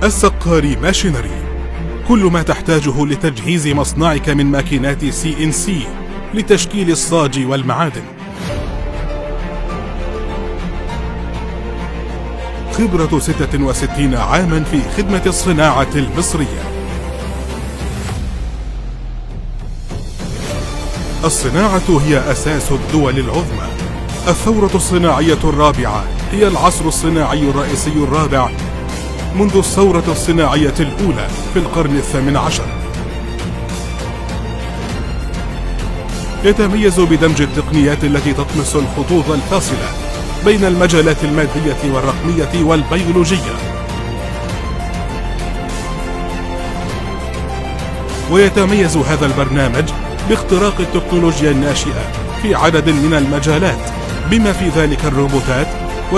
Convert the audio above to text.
السقاري ماشينري، كل ما تحتاجه لتجهيز مصنعك من ماكينات CNC لتشكيل الصاج والمعادن. خبرة 66 عاما في خدمة الصناعة المصرية. الصناعة هي أساس الدول العظمى. الثورة الصناعية الرابعة هي العصر الصناعي الرئيسي الرابع منذ الثورة الصناعية الأولى في القرن ال18. يتميز بدمج التقنيات التي تطمس الخطوط الفاصلة بين المجالات المادية والرقمية والبيولوجية، ويتميز هذا البرنامج باختراق التكنولوجيا الناشئة في عدد من المجالات بما في ذلك الروبوتات